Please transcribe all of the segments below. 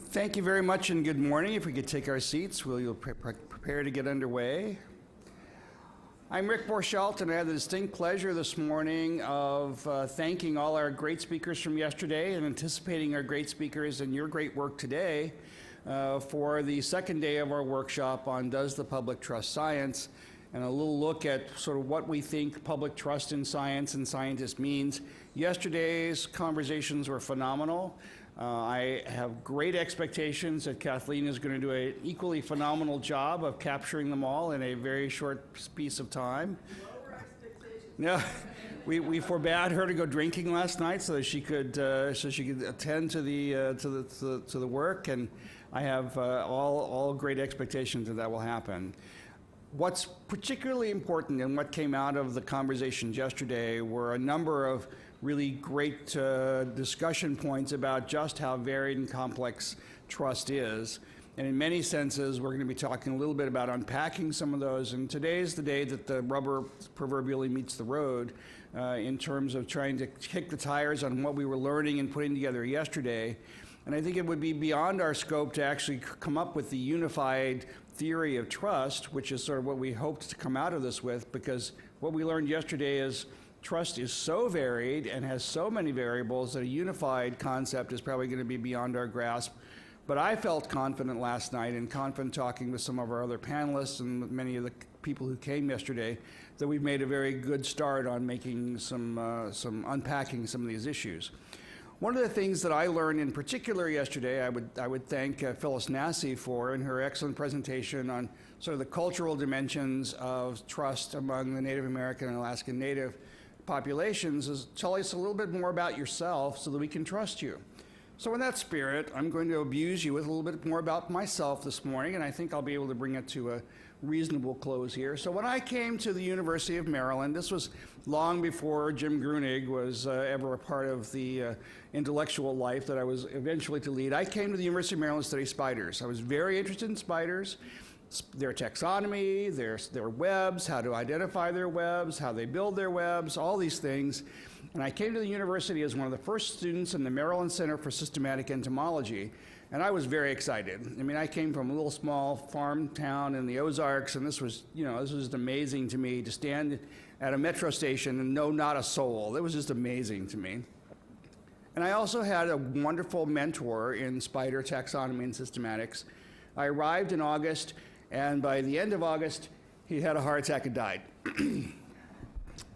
Thank you very much and good morning. If we could take our seats, we'll prepare to get underway. I'm Rick Borchelt, and I have the distinct pleasure this morning of thanking all our great speakers from yesterday and anticipating our great speakers and your great work today for the second day of our workshop on Does the Public Trust Science? And a little look at sort of what we think public trust in science and scientists means. Yesterday's conversations were phenomenal. I have great expectations that Kathleen is going to do an equally phenomenal job of capturing them all in a very short piece of time. Lower expectations. Yeah, we forbade her to go drinking last night so that she could attend to the work, and I have all great expectations that will happen. What's particularly important and what came out of the conversations yesterday were a number of really great discussion points about just how varied and complex trust is. And in many senses, we're going to be talking a little bit about unpacking some of those. And today's the day that the rubber proverbially meets the road in terms of trying to kick the tires on what we were learning and putting together yesterday. And I think it would be beyond our scope to actually come up with the unified theory of trust, which is sort of what we hoped to come out of this with, because what we learned yesterday is trust is so varied and has so many variables that a unified concept is probably going to be beyond our grasp. But I felt confident last night and confident talking with some of our other panelists and many of the people who came yesterday that we've made a very good start on making some unpacking some of these issues. One of the things that I learned in particular yesterday, I would thank Phyllis Nassy for in her excellent presentation on sort of the cultural dimensions of trust among the Native American and Alaskan Native populations, is tell us a little bit more about yourself so that we can trust you. So in that spirit, I'm going to abuse you with a little bit more about myself this morning, and I think I'll be able to bring it to a reasonable close here. So when I came to the University of Maryland, this was long before Jim Grunig was ever a part of the intellectual life that I was eventually to lead. I came to the University of Maryland to study spiders. I was very interested in spiders, their taxonomy, their webs, how to identify their webs, how they build their webs, all these things. And I came to the university as one of the first students in the Maryland Center for Systematic Entomology, and I was very excited. I mean, I came from a little small farm town in the Ozarks, and this was just amazing to me to stand at a metro station and know not a soul. It was just amazing to me. And I also had a wonderful mentor in spider taxonomy and systematics. I arrived in August, and by the end of August, he had a heart attack and died.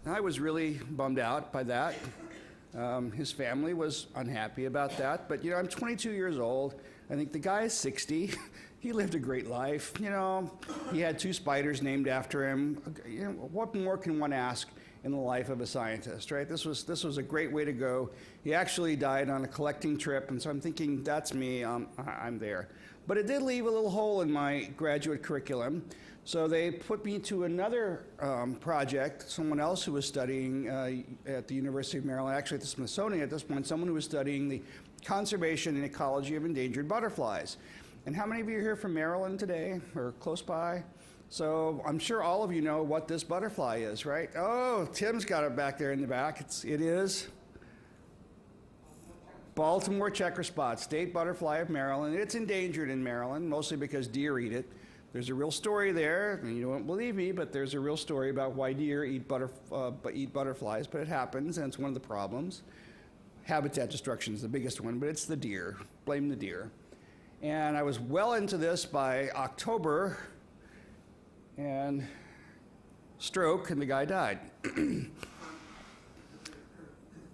I was really bummed out by that. His family was unhappy about that, but I'm 22 years old. I think the guy is 60. He lived a great life. He had 2 spiders named after him. What more can one ask in the life of a scientist, right? This was a great way to go. He actually died on a collecting trip, and so I'm thinking, that's me, I'm there. But it did leave a little hole in my graduate curriculum. So they put me to another project, someone else who was studying at the University of Maryland, actually at the Smithsonian at this point, someone who was studying the conservation and ecology of endangered butterflies. And how many of you are here from Maryland today, or close by? So I'm sure all of you know what this butterfly is, right? Oh, Tim's got it back there in the back. It is Baltimore checker spot, state butterfly of Maryland. It's endangered in Maryland, mostly because deer eat it. There's a real story there, and you don't believe me, but there's a real story about why deer eat butterflies, but it happens, and it's one of the problems. Habitat destruction is the biggest one, but it's the deer. Blame the deer. And I was well into this by October, and stroke, and the guy died.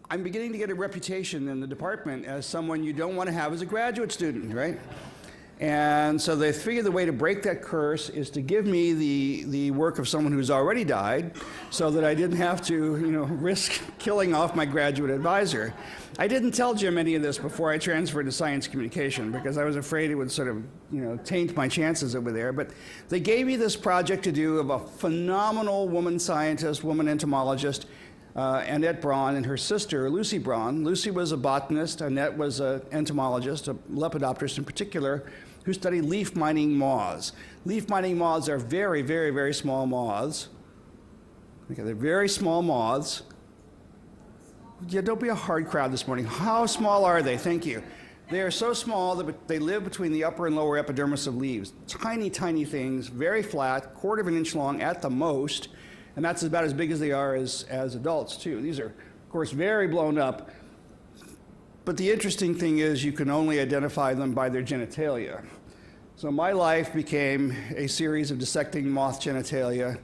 I'm beginning to get a reputation in the department as someone you don't want to have as a graduate student, right? And so they figured the way to break that curse is to give me the work of someone who's already died so that I didn't have to, risk killing off my graduate advisor. I didn't tell Jim any of this before I transferred to science communication because I was afraid it would sort of, taint my chances over there. But they gave me this project to do of a phenomenal woman scientist, woman entomologist, Annette Braun and her sister, Lucy Braun. Lucy was a botanist, Annette was an entomologist, a lepidopterist in particular, who studied leaf mining moths. Leaf mining moths are very, very, very small moths. Okay, they're very small moths. Yeah, don't be a hard crowd this morning. How small are they? Thank you. They are so small that they live between the upper and lower epidermis of leaves. Tiny, tiny things, very flat, quarter of an inch long at the most, and that's about as big as they are as adults, too. These are, of course, very blown up. But the interesting thing is you can only identify them by their genitalia. So my life became a series of dissecting moth genitalia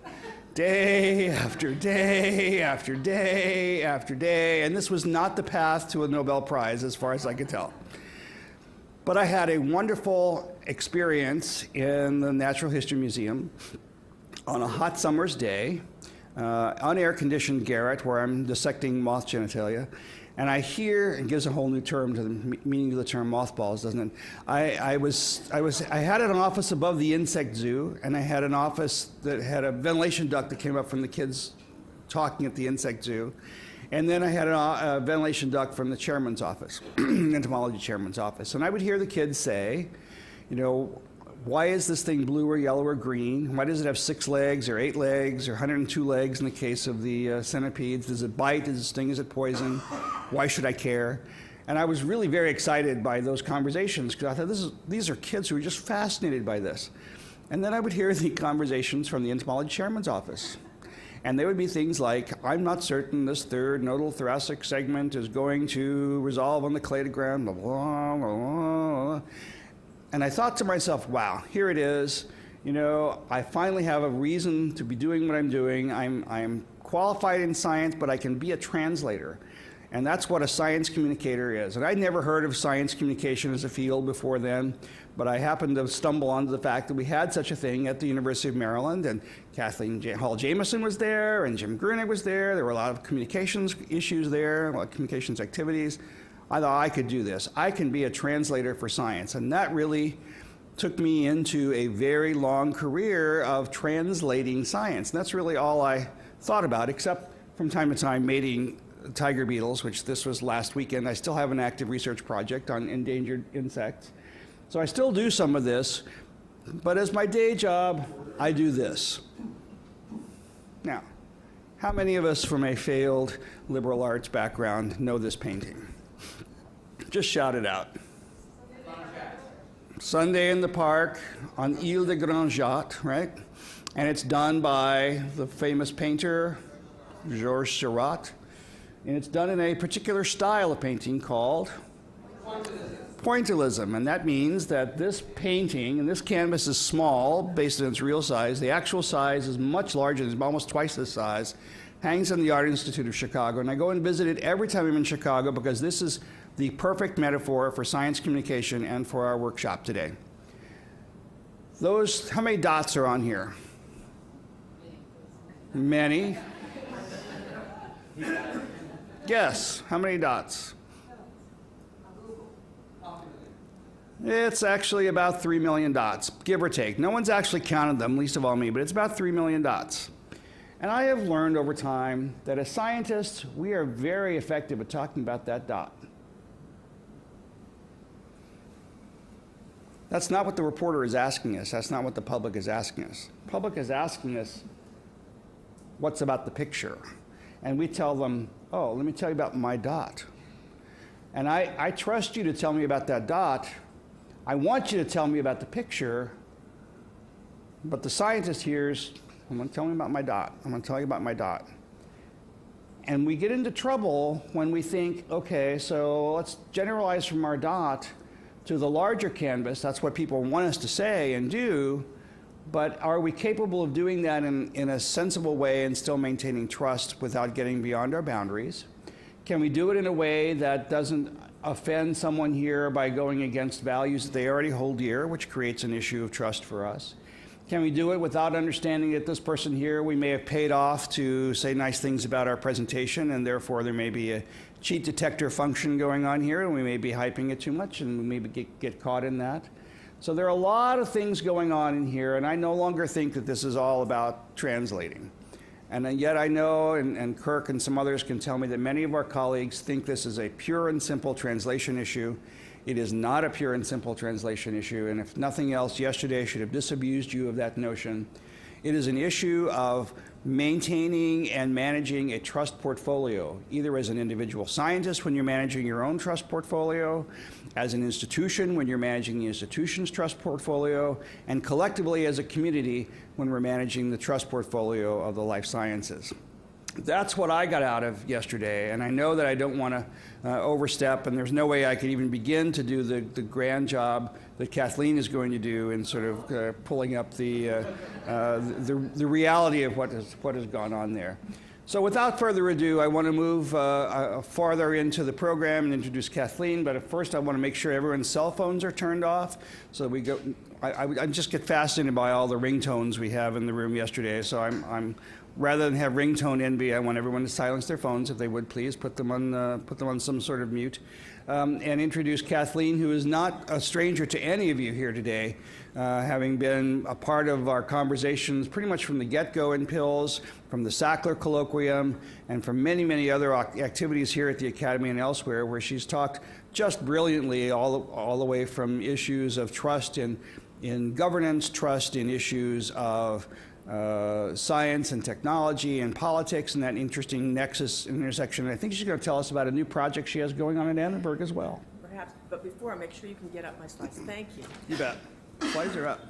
day after day after day after day, and this was not the path to a Nobel Prize as far as I could tell. But I had a wonderful experience in the Natural History Museum on a hot summer's day, unair-conditioned garret where I'm dissecting moth genitalia, and I hear, it gives a whole new term to the meaning of the term mothballs, doesn't it? I had an office above the insect zoo, and I had an office that had a ventilation duct that came up from the kids talking at the insect zoo. And then I had a ventilation duct from the chairman's office, entomology chairman's office. And I would hear the kids say, you know, why is this thing blue or yellow or green? Why does it have 6 legs or 8 legs or 102 legs in the case of the centipedes? Does it bite? Does it sting? Is it poison? Why should I care? And I was really very excited by those conversations because I thought these are kids who are just fascinated by this. And then I would hear the conversations from the entomology chairman's office. And they would be things like, I'm not certain this third nodal thoracic segment is going to resolve on the cladogram, blah, blah, blah, blah. And I thought to myself, wow, here it is. You know, I finally have a reason to be doing what I'm doing. I'm qualified in science, but I can be a translator. And that's what a science communicator is. And I'd never heard of science communication as a field before then, but I happened to stumble onto the fact that we had such a thing at the University of Maryland, and Kathleen Hall Jameson was there, and Jim Grunig was there. There were a lot of communications issues there, a lot of communications activities. I thought I could do this. I can be a translator for science. And that really took me into a very long career of translating science. And that's really all I thought about, except from time to time mating tiger beetles, which this was last weekend. I still have an active research project on endangered insects. So I still do some of this, but as my day job, I do this. Now, how many of us from a failed liberal arts background know this painting? Just shout it out. Sunday in the Park on Ile de Grand Jatte, right? And it's done by the famous painter, Georges Seurat. And it's done in a particular style of painting called pointillism. And that means that this painting, and this canvas is small based on its real size. The actual size is much larger, it's almost twice this size. Hangs in the Art Institute of Chicago. And I go and visit it every time I'm in Chicago because this is the perfect metaphor for science communication and for our workshop today. How many dots are on here? Many. Guess, how many dots? It's actually about 3 million dots, give or take. No one's actually counted them, least of all me, but it's about 3 million dots. And I have learned over time that as scientists, we are very effective at talking about that dot. That's not what the reporter is asking us. That's not what the public is asking us. The public is asking us, what's about the picture? And we tell them, oh, let me tell you about my dot. And I trust you to tell me about that dot. I want you to tell me about the picture, but the scientist hears, I'm going to tell you about my dot. I'm going to tell you about my dot. And we get into trouble when we think, okay, so let's generalize from our dot to the larger canvas. That's what people want us to say and do, but are we capable of doing that in a sensible way and still maintaining trust without getting beyond our boundaries? Can we do it in a way that doesn't offend someone here by going against values that they already hold dear, which creates an issue of trust for us? Can we do it without understanding that this person here we may have paid off to say nice things about our presentation, and therefore there may be a cheat detector function going on here, and we may be hyping it too much, and we maybe get caught in that? So there are a lot of things going on in here, and I no longer think that this is all about translating. And yet I know, and Kirk and some others can tell me, that many of our colleagues think this is a pure and simple translation issue. It is not a pure and simple translation issue, and if nothing else, yesterday I should have disabused you of that notion. It is an issue of maintaining and managing a trust portfolio, either as an individual scientist when you're managing your own trust portfolio, as an institution when you're managing the institution's trust portfolio, and collectively as a community when we're managing the trust portfolio of the life sciences. That's what I got out of yesterday, and I know that I don't want to overstep, and there's no way I could even begin to do the grand job that Kathleen is going to do in sort of pulling up the reality of what has gone on there. So without further ado, I want to move farther into the program and introduce Kathleen, but first I want to make sure everyone's cell phones are turned off. So we go. I just get fascinated by all the ringtones we have in the room yesterday, so I'm rather than have ringtone envy, I want everyone to silence their phones, if they would please, put them on some sort of mute, and introduce Kathleen, who is not a stranger to any of you here today, having been a part of our conversations pretty much from the get-go in PILS, from the Sackler Colloquium, and from many, many other activities here at the Academy and elsewhere, where she's talked just brilliantly all the way from issues of trust in governance, trust in issues of science and technology and politics, and that interesting nexus intersection. I think she's going to tell us about a new project she has going on in Annenberg as well. Perhaps, but before, make sure you can get up my slides. Thank you. You bet. Slides are up.